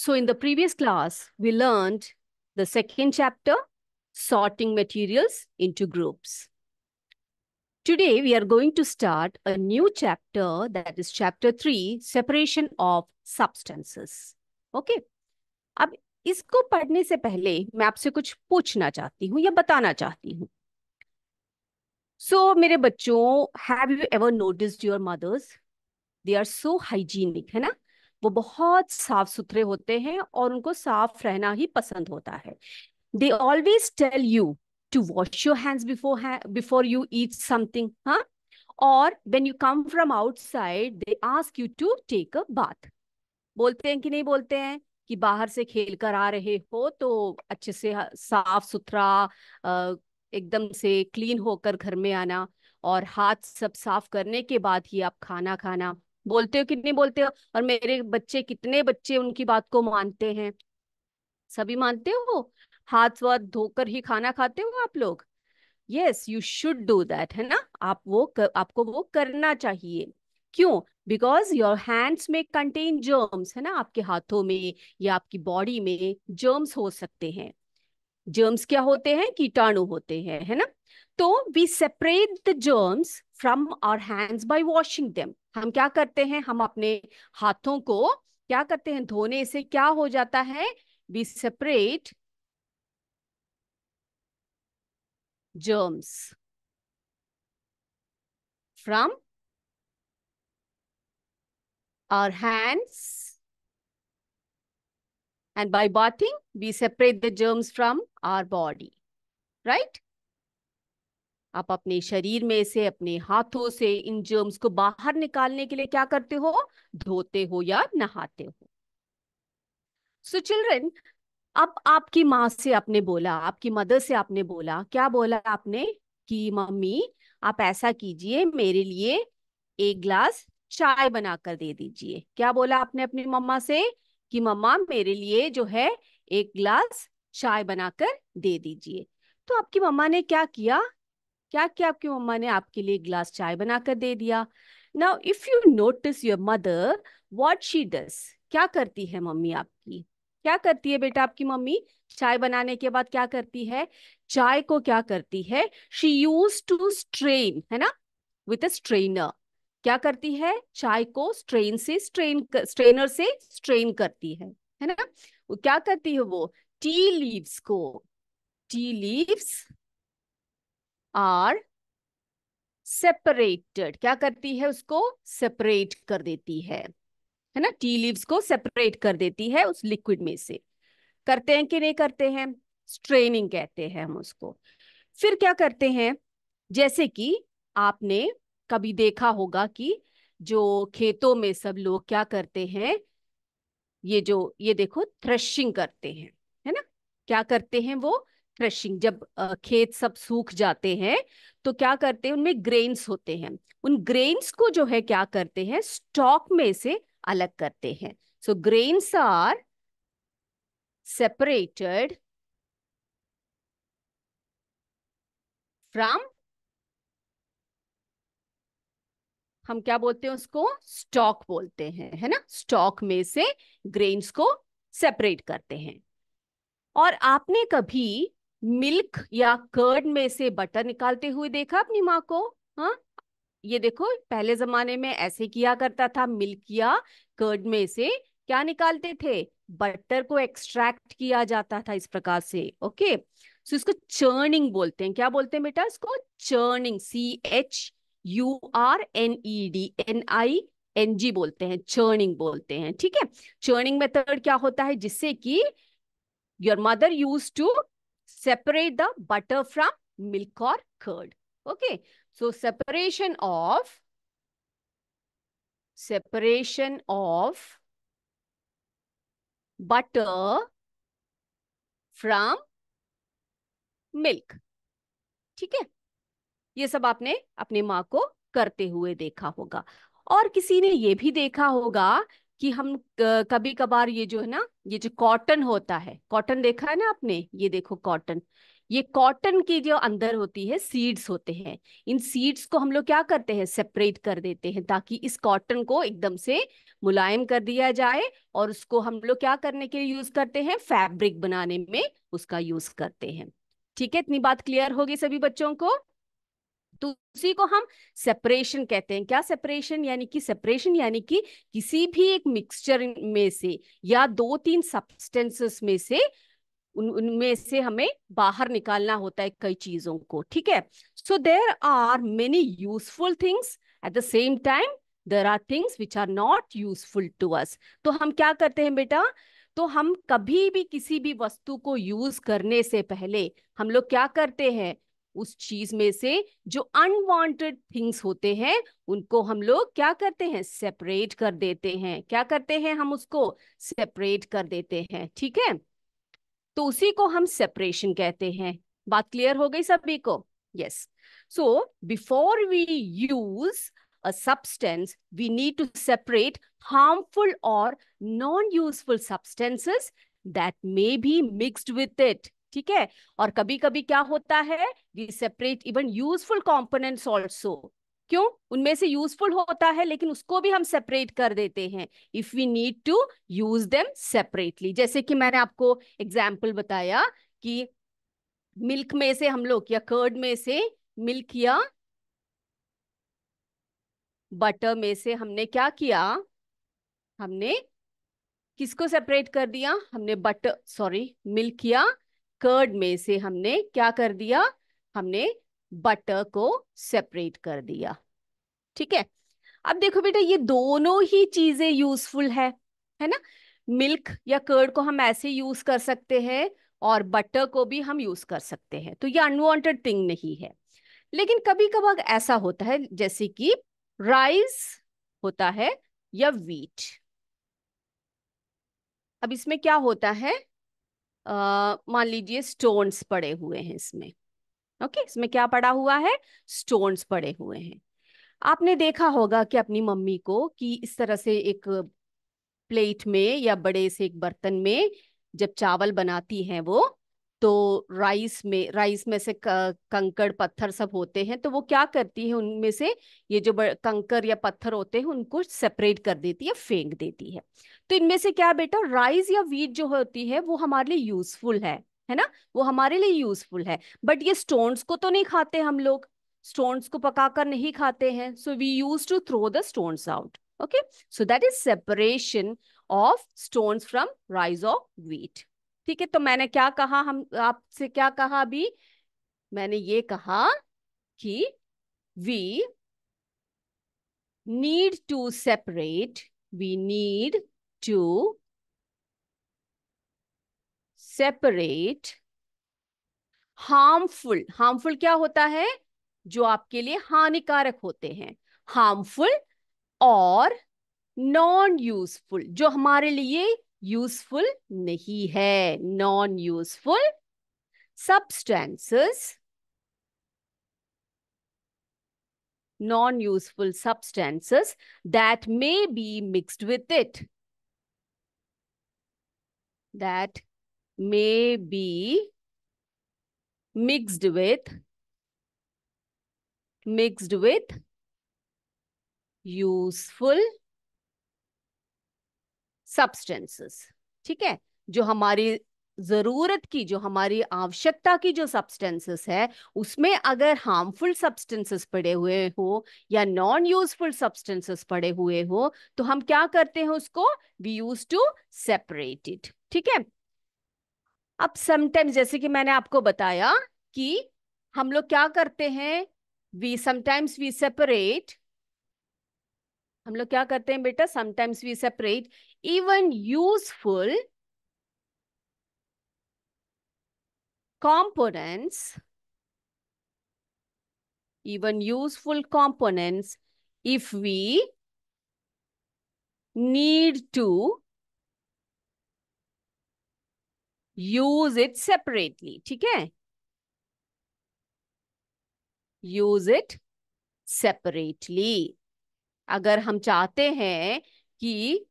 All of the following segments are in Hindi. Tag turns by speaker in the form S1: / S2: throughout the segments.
S1: So in the previous class, we learned the second chapter, sorting materials into groups. Today, we are going to start a new chapter, that is chapter 3, separation of substances. Okay? अब इसको पढ़ने से पहले मैं आपसे कुछ पूछना चाहती हूँ या बताना चाहती हूँ. So, मेरे बच्चों, have you ever noticed your mothers? They are so hygienic, है ना? वो बहुत साफ सुथरे होते हैं और उनको साफ रहना ही पसंद होता है. They always tell you to wash your hands before you eat something, huh? Or when you come from outside, they ask you to take a bath. बोलते हैं कि नहीं बोलते हैं कि बाहर से खेल कर आ रहे हो तो अच्छे से साफ सुथरा एकदम से क्लीन होकर घर में आना और हाथ सब साफ करने के बाद ही आप खाना खाना. बोलते हो कि नहीं बोलते हो? और मेरे बच्चे, कितने बच्चे उनकी बात को मानते हैं? सभी मानते हो? हाथ वाथ धोकर ही खाना खाते हो आप लोग? Yes, you should do that, है ना? आपको वो करना चाहिए. क्यों? बिकॉज योर हैंड्स में कंटेन जर्म्स, है ना? आपके हाथों में या आपकी बॉडी में जर्म्स हो सकते हैं. जर्म्स क्या होते हैं? कीटाणु होते हैं, है ना? तो we separate the germs from our hands by washing them. हम क्या करते हैं? हम अपने हाथों को क्या करते हैं? धोने से क्या हो जाता है? We separate germs from our hands, and by bathing we separate the germs from our body, right? आप अपने शरीर में से, अपने हाथों से इन जर्म्स को बाहर निकालने के लिए क्या करते हो? धोते हो या नहाते हो. सो चिल्ड्रन, अब आपकी माँ से आपने बोला, आपकी मदर से आपने बोला, क्या बोला आपने? कि मम्मी आप ऐसा कीजिए, मेरे लिए एक ग्लास चाय बनाकर दे दीजिए. क्या बोला आपने अपनी मम्मा से? कि मम्मा मेरे लिए जो है एक ग्लास चाय बनाकर दे दीजिए. तो आपकी मम्मा ने क्या किया? क्या किया आपकी मम्मा ने? आपके लिए एक ग्लास चाय बनाकर दे दिया. Now if you notice your mother, what she does, क्या करती है मम्मी आपकी? क्या करती है बेटा आपकी मम्मी? चाय बनाने के बाद क्या करती है? चाय को क्या करती है? शी यूज टू स्ट्रेन, है ना? With a strainer. क्या करती है? चाय को स्ट्रेनर से स्ट्रेन करती है ना? वो क्या करती है? वो टी लीव्स को, टी लीव्स आर सेपरेटेड, क्या करती है? उसको सेपरेट कर देती है ना? टी लीव्स को सेपरेट कर देती है उस लिक्विड में से. करते हैं कि नहीं करते हैं? स्ट्रेनिंग कहते हैं हम उसको. फिर क्या करते हैं? जैसे कि आपने कभी देखा होगा कि जो खेतों में सब लोग क्या करते हैं, ये देखो थ्रेशिंग करते हैं, है ना? क्या करते हैं वो? थ्रेशिंग. जब खेत सब सूख जाते हैं तो क्या करते हैं? उनमें ग्रेन्स होते हैं. उन ग्रेन्स को जो है क्या करते हैं? स्टॉक में से अलग करते हैं. सो ग्रेन्स आर सेपरेटेड फ्रॉम, हम क्या बोलते हैं उसको? स्टॉक बोलते हैं, है ना? स्टॉक में से ग्रेन्स को सेपरेट करते हैं. और आपने कभी मिल्क या कर्ड में से बटर निकालते हुए देखा अपनी माँ को? हाँ, ये देखो, पहले जमाने में ऐसे किया करता था. मिल्क या कर्ड में से क्या निकालते थे? बटर को एक्सट्रैक्ट किया जाता था इस प्रकार से. ओके, सो इसको चर्निंग बोलते हैं. क्या बोलते हैं बेटा इसको? चर्निंग. CHURNED बोलते हैं, चर्निंग बोलते हैं. ठीक है. चर्निंग मेथड क्या होता है? जिससे कि your mother used to separate the butter from milk or curd. Okay, so separation of butter from milk. ठीक है. ये सब आपने अपनी माँ को करते हुए देखा होगा. और किसी ने ये भी देखा होगा कि हम कभी कभार ये जो है ना, ये जो कॉटन होता है, कॉटन देखा है ना आपने? ये देखो कॉटन, ये कॉटन की जो अंदर होती है सीड्स होते हैं, इन सीड्स को हम लोग क्या करते हैं, सेपरेट कर देते हैं ताकि इस कॉटन को एकदम से मुलायम कर दिया जाए, और उसको हम लोग क्या करने के लिए यूज करते हैं, फैब्रिक बनाने में उसका यूज करते हैं। ठीक है, इतनी बात क्लियर होगी सभी बच्चों को? तो उसी को हम सेपरेशन कहते हैं। क्या सेपरेशन? यानी कि किसी भी एक मिक्सचर में से या दो तीन सब्सटेंसेस में से उनमें से हमें बाहर निकालना होता है कई चीजों को। ठीक है, so there are many useful things, at the same time there are things which are not useful to us. तो हम क्या करते हैं बेटा, तो हम कभी भी किसी भी वस्तु को यूज करने से पहले हम लोग क्या करते हैं, उस चीज में से जो अनवांटेड थिंग्स होते हैं उनको हम लोग क्या करते हैं, सेपरेट कर देते हैं। क्या करते हैं, हम उसको सेपरेट कर देते हैं। ठीक है, तो उसी को हम सेपरेशन कहते हैं। बात क्लियर हो गई सभी को? Yes. So before we use a substance we need to separate harmful और non useful substances that may be mixed with it. ठीक है, और कभी कभी क्या होता है, we separate even useful components also. क्यों? उनमें से यूजफुल होता है लेकिन उसको भी हम सेपरेट कर देते हैं if we need to use them separately. जैसे कि मैंने आपको एग्जाम्पल बताया कि मिल्क में से हम लोग, या कर्ड में से, मिल्क या बटर में से हमने क्या किया, हमने किसको सेपरेट कर दिया, हमने बटर, सॉरी, मिल्क या कर्ड में से हमने क्या कर दिया, हमने बटर को सेपरेट कर दिया। ठीक है, अब देखो बेटा, ये दोनों ही चीजें यूजफुल है ना। मिल्क या कर्ड को हम ऐसे यूज कर सकते हैं और बटर को भी हम यूज कर सकते हैं, तो ये अनवांटेड थिंग नहीं है। लेकिन कभी कभार ऐसा होता है जैसे कि राइस होता है या वीट। अब इसमें क्या होता है, मान लीजिए स्टोन्स पड़े हुए हैं इसमें। ओके, इसमें क्या पड़ा हुआ है, स्टोन्स पड़े हुए हैं। आपने देखा होगा कि अपनी मम्मी को कि इस तरह से एक प्लेट में या बड़े से एक बर्तन में जब चावल बनाती हैं वो, तो राइस में से कंकड़ पत्थर सब होते हैं, तो वो क्या करती है, उनमें से ये जो कंकड़ या पत्थर होते हैं उनको सेपरेट कर देती है, फेंक देती है। तो इनमें से क्या बेटा, राइस या वीट जो होती है वो हमारे लिए यूजफुल है ना, वो हमारे लिए यूजफुल है। बट ये स्टोन्स को तो नहीं खाते हम लोग, स्टोन्स को पकाकर नहीं खाते हैं, so we use to throw the stones out. Okay, so that is separation of stones from rice और व्हीट। ठीक है, तो मैंने क्या कहा, हम आपसे क्या कहा अभी, मैंने ये कहा कि we need to separate, we need to separate harmful क्या होता है, जो आपके लिए हानिकारक होते हैं, हार्मफुल, और नॉन यूजफुल, जो हमारे लिए यूजफुल नहीं है, non useful substances, non-useful substances that may be mixed with it, that may be mixed with useful substances। ठीक है, जो हमारी जरूरत की, जो हमारी आवश्यकता की जो सब्सटेंसेस है, उसमें अगर हार्मफुल सब्सटेंसेस पड़े हुए हो या नॉन यूजफुल सब्सटेंसेस पड़े हुए हो, तो हम क्या करते हैं उसको, we use to separate it. ठीक है, अब समटाइम्स जैसे कि मैंने आपको बताया कि हम लोग क्या करते हैं, वी समटाइम्स वी सेपरेट, हम लोग क्या करते हैं बेटा, sometimes we separate even useful components, even useful components, if we need to use it separately। ठीक है, use it separately। अगर हम चाहते हैं कि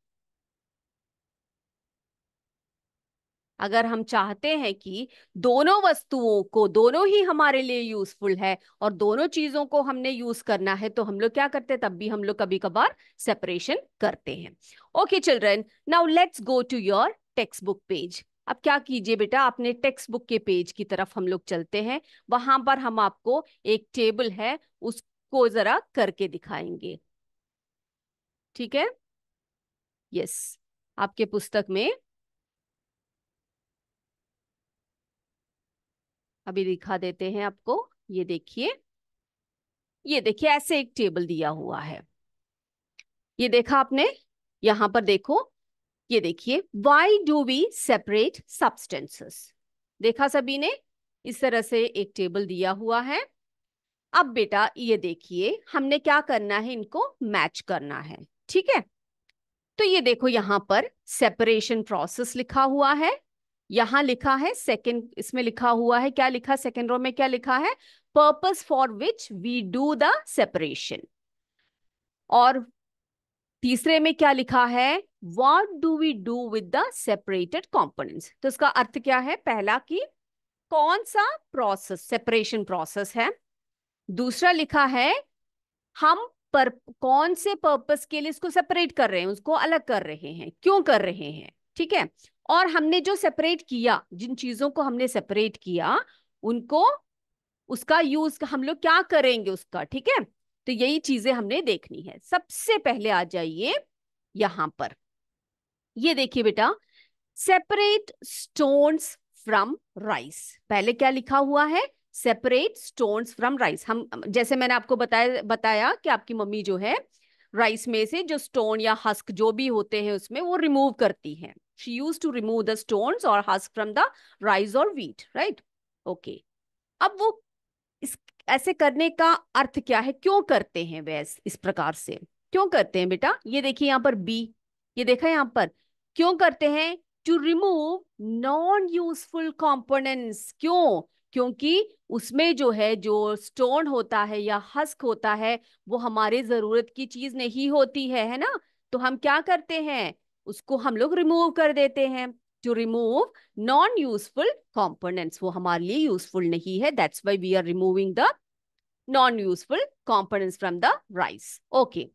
S1: अगर हम चाहते हैं कि दोनों वस्तुओं को, दोनों ही हमारे लिए यूजफुल है और दोनों चीजों को हमने यूज करना है, तो हम लोग क्या करते हैं, तब भी हम लोग कभी कभार सेपरेशन करते हैं। Okay children, now let's go to your text book page. अब क्या कीजिए बेटा, अपने टेक्स्ट बुक के पेज की तरफ हम लोग चलते हैं। वहां पर हम आपको एक टेबल है उसको जरा करके दिखाएंगे, ठीक है? यस, आपके पुस्तक में अभी दिखा देते हैं आपको। ये देखिए, ये देखिए, ऐसे एक टेबल दिया हुआ है। ये देखा आपने? यहां पर देखो, ये देखिए, why do we separate substances. देखा सभी ने? इस तरह से एक टेबल दिया हुआ है। अब बेटा ये देखिए, हमने क्या करना है, इनको मैच करना है, ठीक है? तो ये देखो, यहां पर सेपरेशन प्रोसेस लिखा हुआ है। यहां लिखा है सेकंड, इसमें लिखा हुआ है, क्या लिखा, सेकंड रो में क्या लिखा है, purpose for which we do the separation. और तीसरे में क्या लिखा है, what do we do with the separated components. तो इसका अर्थ क्या है, पहला कि कौन सा प्रोसेस सेपरेशन प्रोसेस है। दूसरा लिखा है हम पर कौन से पर्पस के लिए इसको सेपरेट कर रहे हैं, उसको अलग कर रहे हैं, क्यों कर रहे हैं, ठीक है? और हमने जो सेपरेट किया, जिन चीजों को हमने सेपरेट किया, उनको, उसका यूज हम लोग क्या करेंगे उसका, ठीक है? तो यही चीजें हमने देखनी है। सबसे पहले आ जाइए यहां पर। ये देखिए बेटा, सेपरेट स्टोन्स फ्रॉम राइस। पहले क्या लिखा हुआ है, सेपरेट स्टोन्स फ्रॉम राइस। हम, जैसे मैंने आपको बताया कि आपकी मम्मी जो है, राइस में से जो स्टोन या हस्क जो भी होते हैं उसमें वो रिमूव करती हैं। She used to remove the stones और हस्क फ्रॉम द राइस और व्हीट, राइट? ओके। अब वो इस ऐसे करने का अर्थ क्या है, क्यों करते हैं वे इस प्रकार से, क्यों करते हैं बेटा? ये देखिए यहाँ पर बी, ये देखा यहाँ पर, क्यों करते हैं, to remove non useful components. क्यों? क्योंकि उसमें जो है, जो स्टोन होता है या हस्क होता है, वो हमारे जरूरत की चीज नहीं होती है ना? तो हम क्या करते हैं, उसको हम लोग रिमूव कर देते हैं। To remove non useful components, वो हमारे लिए यूजफुल नहीं है, that's why we are removing the non useful components from the rice. Okay.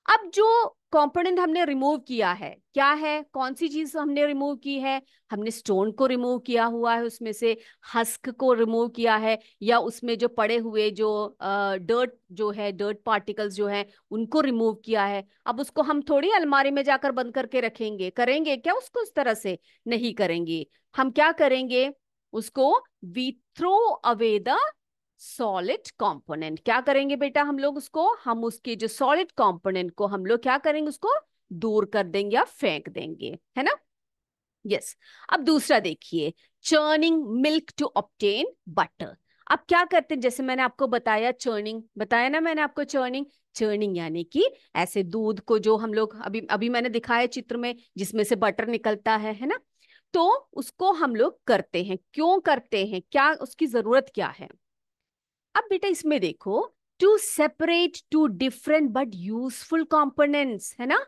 S1: अब जो कंपोनेंट हमने रिमूव किया है, क्या है, कौन सी चीज हमने रिमूव की है? हमने स्टोन को रिमूव किया हुआ है, उसमें से हस्क को रिमूव किया है, या उसमें जो पड़े हुए जो डर्ट जो है, डर्ट पार्टिकल्स जो है, उनको रिमूव किया है। अब उसको हम थोड़ी अलमारी में जाकर बंद करके रखेंगे, करेंगे क्या उसको इस तरह से? नहीं करेंगे। हम क्या करेंगे उसको, we throw away the solid component. क्या करेंगे बेटा हम लोग उसको, हम उसके जो सॉलिड कंपोनेंट को हम लोग क्या करेंगे, उसको दूर कर देंगे या फेंक देंगे, है ना? यस। अब दूसरा देखिए, churning milk to obtain butter. अब क्या करते हैं, जैसे मैंने आपको बताया, चर्निंग बताया ना मैंने आपको, चर्निंग, चर्निंग यानी कि ऐसे दूध को जो हम लोग अभी अभी मैंने दिखाया चित्र में, जिसमें से बटर निकलता है ना? तो उसको हम लोग करते हैं, क्यों करते हैं, क्या उसकी जरूरत क्या है? अब बेटा इसमें देखो, to separate two different but useful components, है ना?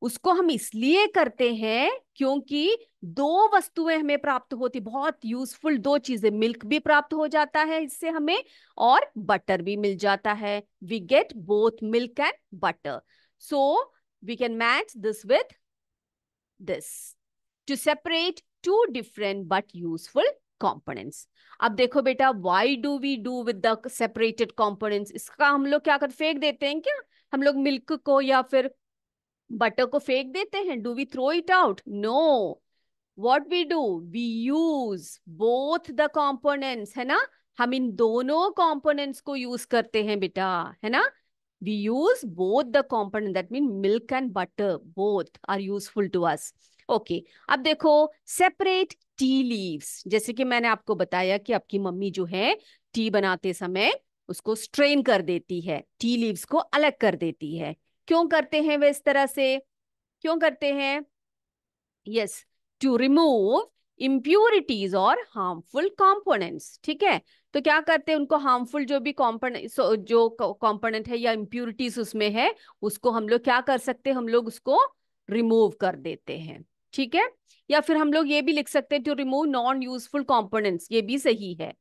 S1: उसको हम इसलिए करते हैं क्योंकि दो वस्तुएं हमें प्राप्त होती, बहुत यूजफुल दो चीजें, मिल्क भी प्राप्त हो जाता है इससे हमें, और बटर भी मिल जाता है। We get both milk and butter, so we can match this with this to separate two different but useful components. अब देखो बेटा, why do we do with the separated components, इसका हम लोग क्या कर फेंक देते हैं क्या? हम लोग मिल्क को या फिर बटर को फेंक देते हैं? Do we throw it out? No. What we do, we use both the components, है ना? हम इन दोनों कंपोनेंट्स को यूज करते हैं बेटा, है ना? we use both the component, that mean milk and butter both are useful to us. Okay, अब देखो, separate tea leaves। जैसे कि मैंने आपको बताया कि आपकी मम्मी जो है टी बनाते समय उसको स्ट्रेन कर देती है, टी लीव्स को अलग कर देती है। क्यों करते हैं वे इस तरह से, क्यों करते हैं? यस, टू रिमूव इम्प्यूरिटीज और हार्मफुल कंपोनेंट्स, ठीक है? तो क्या करते हैं, उनको हार्मफुल जो भी कंपोनेंट, जो कंपोनेंट है या इम्प्यूरिटीज उसमें है, उसको हम लोग क्या कर सकते हैं, हम लोग उसको रिमूव कर देते हैं। ठीक है। या फिर हम लोग ये भी लिख सकते हैं to remove non useful components, ये भी सही है।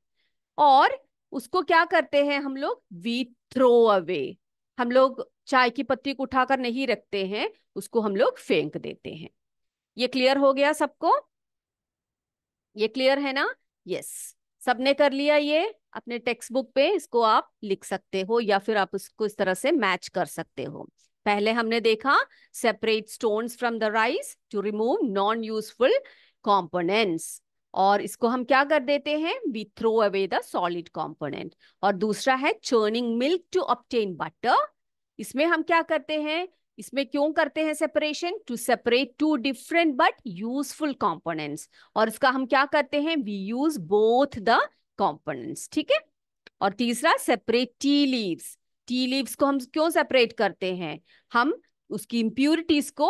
S1: और उसको क्या करते हैं हम लोग, वी थ्रो अवे। हम लोग चाय की पत्ती को उठाकर नहीं रखते हैं, उसको हम लोग फेंक देते हैं। ये क्लियर हो गया सबको? ये क्लियर है ना? यस। सबने कर लिया ये? अपने टेक्स्ट बुक पे इसको आप लिख सकते हो, या फिर आप उसको इस तरह से मैच कर सकते हो। पहले हमने देखा separate stones from the rice to remove non useful components, और इसको हम क्या कर देते हैं, we throw away the solid component. और दूसरा है churning milk to obtain butter. इसमें हम क्या करते हैं, इसमें क्यों करते हैं separation, to separate two different but useful components. और इसका हम क्या करते हैं, we use both the components. ठीक है। और तीसरा separate tea leaves. Tea leaves को हम क्यों सेपरेट करते हैं, हम उसकी इम्प्यूरिटीज को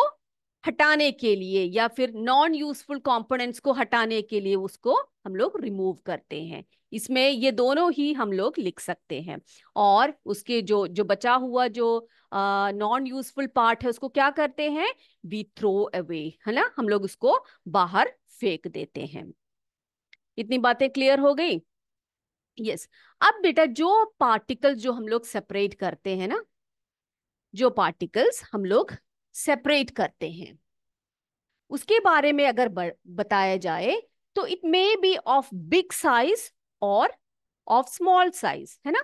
S1: हटाने के लिए, या फिर नॉन यूजफुल कंपोनेंट्स को हटाने के लिए उसको हम लोग रिमूव करते हैं। इसमें ये दोनों ही हम लोग लिख सकते हैं। और उसके जो जो बचा हुआ जो नॉन यूजफुल पार्ट है उसको क्या करते हैं, वी थ्रो अवे, है ना, हम लोग उसको बाहर फेंक देते हैं। इतनी बातें क्लियर हो गई? यस। अब बेटा जो पार्टिकल्स जो हम लोग सेपरेट करते हैं ना, जो पार्टिकल्स हम लोग सेपरेट करते हैं उसके बारे में अगर बताया जाए, तो it may be of big size और ऑफ स्मॉल साइज, है ना।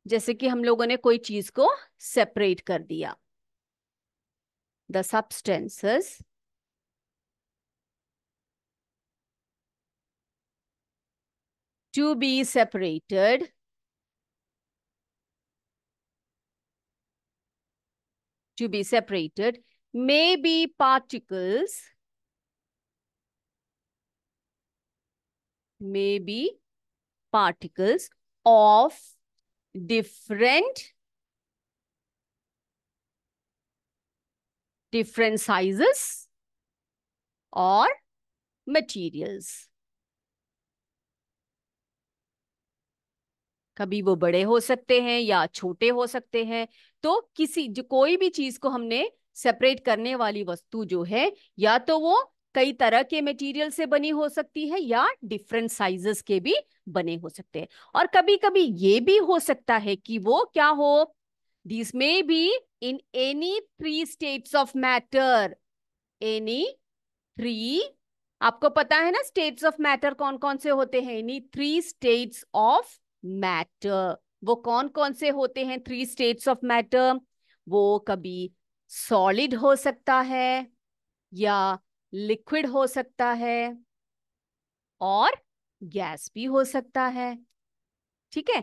S1: जैसे कि हम लोगों ने कोई चीज को सेपरेट कर दिया, the substances to be separated may be particles of different sizes or materials। कभी वो बड़े हो सकते हैं या छोटे हो सकते हैं। तो किसी जो कोई भी चीज को हमने सेपरेट करने वाली वस्तु जो है, या तो वो कई तरह के मटेरियल से बनी हो सकती है, या डिफरेंट साइजेस के भी बने हो सकते हैं। और कभी कभी ये भी हो सकता है कि वो क्या हो, this may be in any three states of matter. Any three, आपको पता है ना स्टेट्स ऑफ मैटर कौन कौन से होते हैं, any three states of matter. वो कौन कौन से होते हैं थ्री स्टेट्स ऑफ मैटर? वो कभी सॉलिड हो सकता है, या लिक्विड हो सकता है, और गैस भी हो सकता है। ठीक है।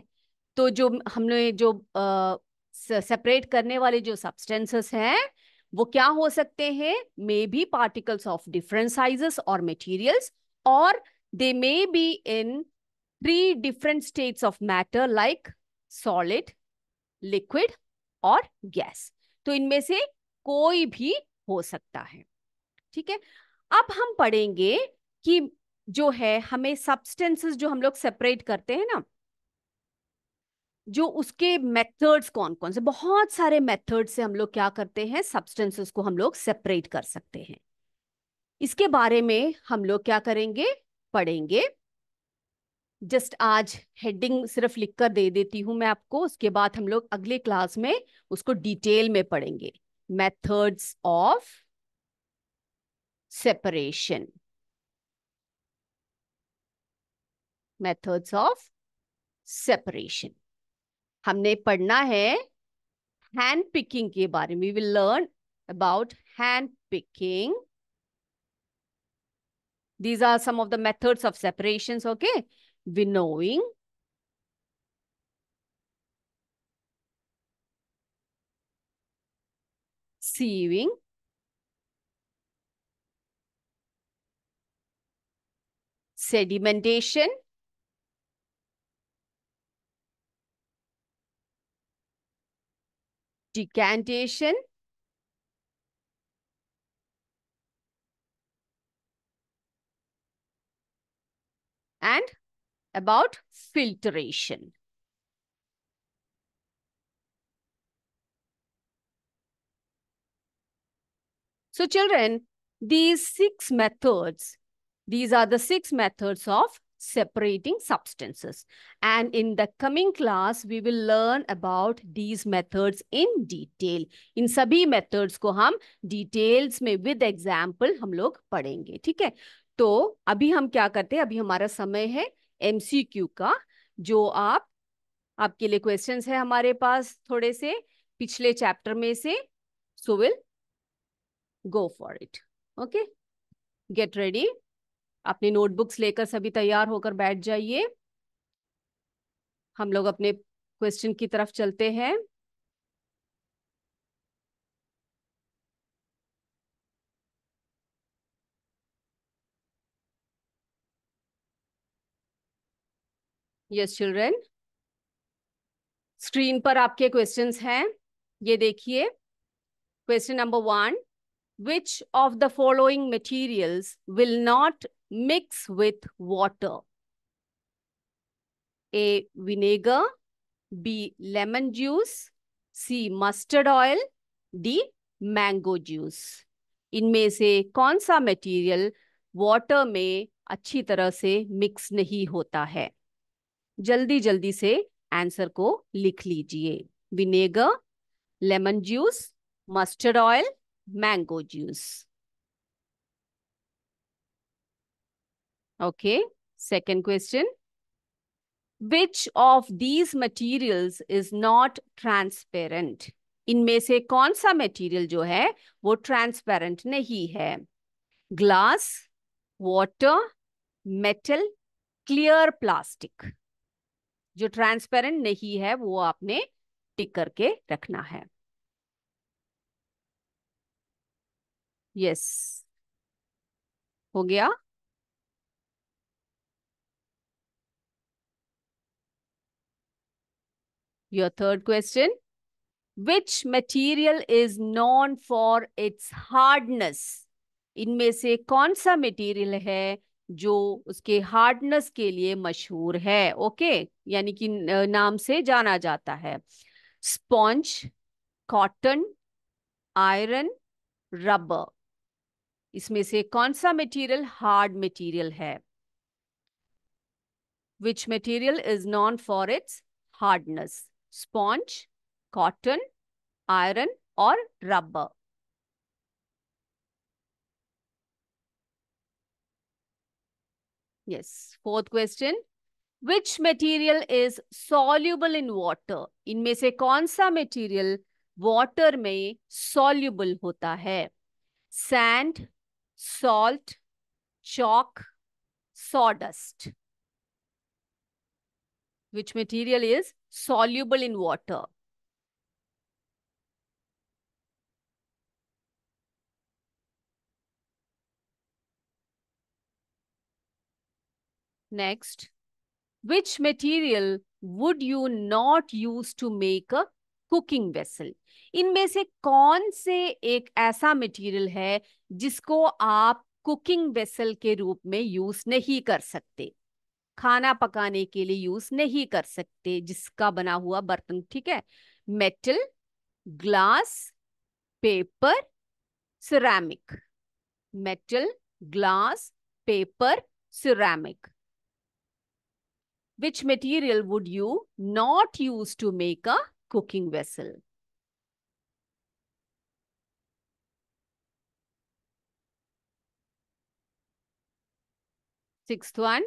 S1: तो जो हमने जो सेपरेट करने वाले जो सब्सटेंसेस हैं वो क्या हो सकते हैं, may be particles of different sizes और मटेरियल्स, और they may be in three different states of matter like solid, liquid और गैस। तो इनमें से कोई भी हो सकता है। ठीक है। अब हम पढ़ेंगे कि जो है हमें सब्सटेंसेस जो हम लोग सेपरेट करते हैं ना, जो उसके मेथड्स कौन कौन से, बहुत सारे मेथड से हम लोग क्या करते हैं, सब्सटेंसेस को हम लोग सेपरेट कर सकते हैं। इसके बारे में हम लोग क्या करेंगे, पढ़ेंगे। जस्ट आज हेडिंग सिर्फ लिखकर दे देती हूं मैं आपको, उसके बाद हम लोग अगले क्लास में उसको डिटेल में पढ़ेंगे। Methods of separation, methods of separation हमने पढ़ना है। हैंड पिकिंग के बारे में, we will learn about hand picking. These are some of the methods of separations, okay? Winnowing, sieving, sedimentation, decantation, and about filtration. So children, These six methods, these are the six methods of separating substances. And in the coming class, we will learn about these methods in detail. इन सभी methods को हम details में with example हम लोग पढ़ेंगे, ठीक है? तो अभी हम क्या करते हैं, अभी हमारा समय है MCQ का, जो आपके लिए क्वेश्चंस है हमारे पास थोड़े से पिछले चैप्टर में से. So will go for it. Okay, get ready. अपनी नोटबुक्स लेकर सभी तैयार होकर बैठ जाइए. हम लोग अपने क्वेश्चन की तरफ चलते हैं. यस चिल्ड्रन, स्क्रीन पर आपके क्वेश्चंस हैं, ये देखिए. Question number 1, which of the following materials will not mix with water? A, vinegar. B, lemon juice. C, mustard oil. D, mango juice. इनमें से कौन सा मटेरियल वाटर में अच्छी तरह से मिक्स नहीं होता है? जल्दी जल्दी से आंसर को लिख लीजिए. Vinegar, lemon juice, mustard oil, mango juice. Okay, second question. Which of these materials is not transparent? इनमें से कौन सा मटेरियल जो है वो ट्रांसपेरेंट नहीं है? Glass, water, metal, clear plastic. जो ट्रांसपेरेंट नहीं है वो आपने टिक करके रखना है. यस, हो गया. Your third question. Which material is known for its hardness? इनमें से कौन सा मटेरियल है जो उसके हार्डनेस के लिए मशहूर है? ओके, यानी कि नाम से जाना जाता है. Sponge, cotton, iron, rubber. इसमें से कौन सा मटेरियल हार्ड मटेरियल है? Which material is known for its hardness? Sponge, cotton, iron और rubber. Yes. Fourth question. Which material is soluble in water? इनमें से कौन सा मटेरियल वाटर में soluble होता है? Sand, salt, chalk, sawdust. Which material is soluble in water? Next. Which material would you not use to make a cooking vessel? इनमें से कौन से एक ऐसा मटेरियल है जिसको आप कुकिंग वेसल के रूप में यूज नहीं कर सकते, खाना पकाने के लिए यूज नहीं कर सकते, जिसका बना हुआ बर्तन, ठीक है? Metal, glass, paper, ceramic. Metal, glass, paper, ceramic. Which material would you not use to make a cooking vessel? Sixth one.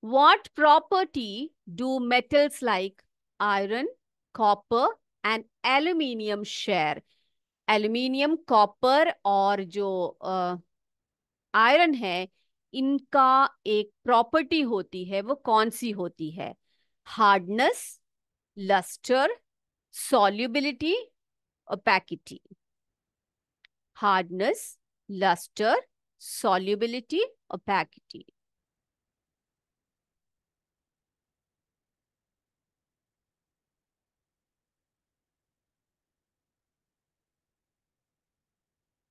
S1: What property do metals like iron, copper and aluminium share? Aluminium, copper और जो आयरन है, इनका एक प्रॉपर्टी होती है, वो कौन सी होती है? Hardness, lustre, solubility, opacity. Hardness, lustre, solubility, opacity.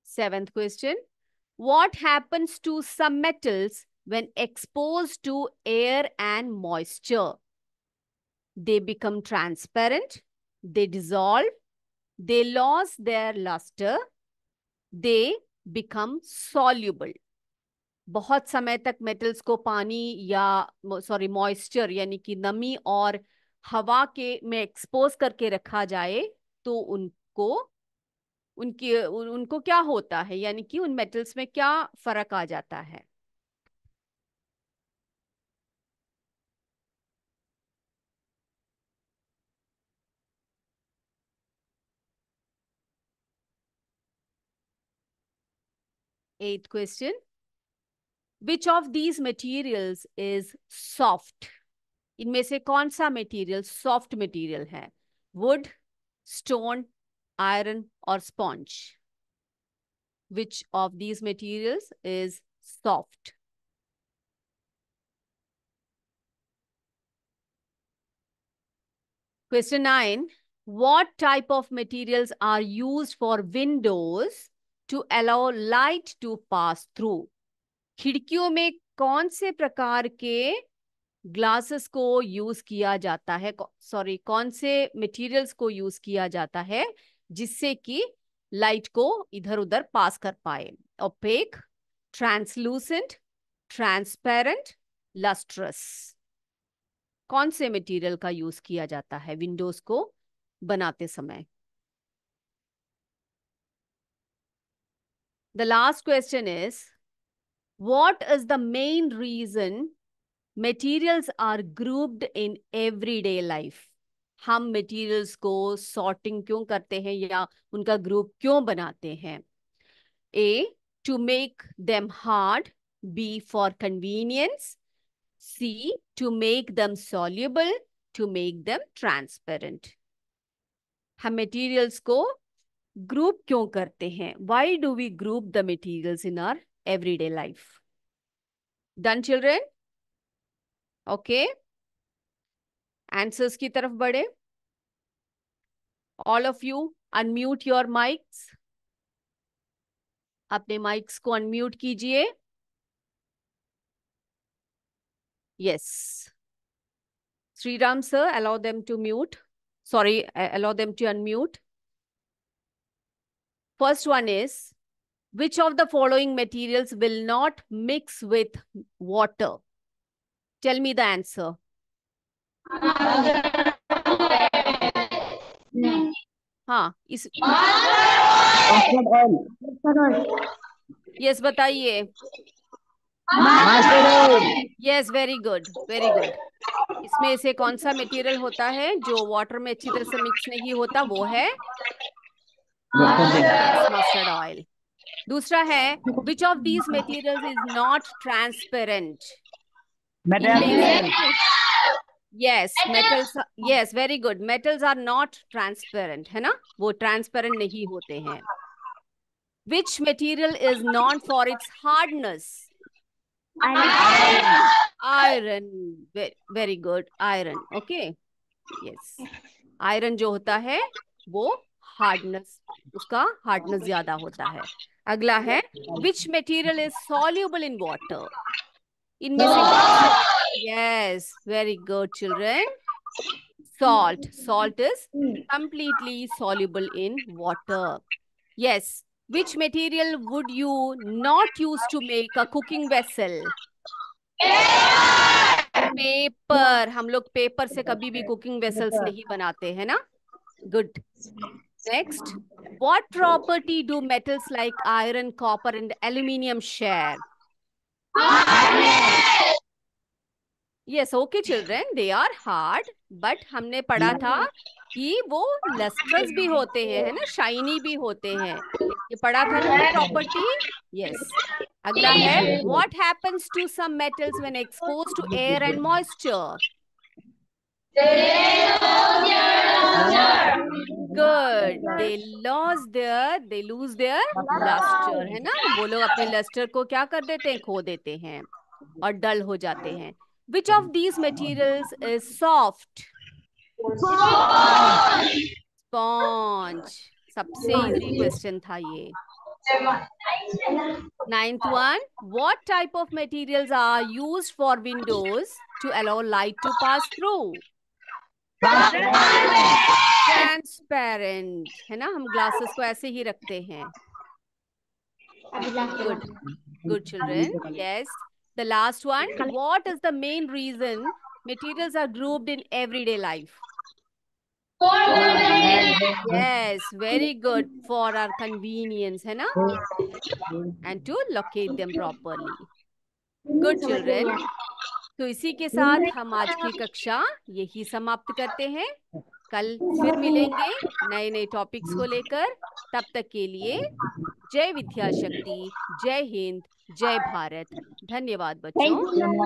S1: Seventh question. What happens to some metals when exposed to air and moisture? They become transparent, they dissolve, they lose their luster, they become soluble. बहुत समय तक मेटल्स को पानी या सॉरी मॉइस्चर यानी कि नमी और हवा के में एक्सपोज करके रखा जाए तो उनको क्या होता है, यानी कि उन मेटल्स में क्या फर्क आ जाता है? Eight question, which of these materials is soft? इनमें से कौन सा मटेरियल सॉफ्ट मटेरियल है? वुड, स्टोन, आयरन और sponge? Which of these materials is soft? Question 9. What type of materials are used for windows to allow light to pass through? खिड़कियों में कौन से प्रकार के ग्लासेस को यूज किया जाता है, सॉरी कौन से मटेरियल्स को यूज किया जाता है जिससे कि लाइट को इधर उधर पास कर पाए? Opaque, translucent, transparent, lustrous? कौन से मटेरियल का यूज किया जाता है विंडोज को बनाते समय? The last question is, what is the main reason materials are grouped in everyday life? हम मटेरियल्स को सॉर्टिंग क्यों करते हैं या उनका ग्रुप क्यों बनाते हैं? A, to make them hard, B for convenience, C to make them soluble, to make them transparent? हम मटेरियल्स को ग्रुप क्यों करते हैं? Why do we group the materials in our everyday life? Done children? Okay, answers की तरफ बढ़े। All of you unmute your mics, अपने माइक्स को अनम्यूट कीजिए। Yes, Shriram sir, allow them to mute, sorry allow them to unmute. First one is, which of the following materials will not mix with water? Tell me the answer. हाँ, इस यस बताइए। Yes, very good very good. इसमें से कौन सा मटेरियल होता है जो वाटर में अच्छी तरह से मिक्स नहीं होता? वो है मस्टर्ड ऑयल। दूसरा है, which of these materials is not transparent? Yes, metals, yes very good, metals are not transparent, है ना, वो ट्रांसपेरेंट नहीं होते हैं। Which material is known for its hardness? Iron, very good, iron, okay, yes, iron जो होता है वो हार्डनेस, उसका हार्डनेस ज्यादा होता है। अगला है, विच material is soluble in water? इनमें से, yes very good children, salt. Salt is completely soluble in water. Yes. Which material would you not use to make a cooking vessel? Paper. हम लोग पेपर से कभी भी कुकिंग वेसल्स नहीं बनाते हैं ना। Good. Next, what property do metals like iron, copper and aluminium share? Yes, okay children, they are hard, but हमने पढ़ा था कि वो लस्ट्रस भी होते हैं, है ना, शाइनी भी होते हैं, ये पढ़ा था ना प्रॉपर्टी। यस। अगला है, what happens to some metals when exposed to air and moisture? Good, they lose their luster, है ना, वो लोग अपने लस्टर को क्या कर देते हैं? खो देते हैं और डल हो जाते हैं। Which of these materials is soft? Sponge। सबसे इजी क्वेश्चन था ये। Ninth one, what type of materials are used for windows to allow light to pass through? Transparent, है ना, हम ग्लासेस को ऐसे ही रखते हैं। Good. Good children. Yes. The last one. What is the main reason materials are grouped in everyday life? Yes, very good. For our convenience, है ना? And to locate them properly. Good children. तो इसी के साथ हम आज की कक्षा यही समाप्त करते हैं। कल फिर मिलेंगे नए नए टॉपिक्स को लेकर। तब तक के लिए जय विद्याशक्ति, जय हिंद, जय भारत। धन्यवाद बच्चों।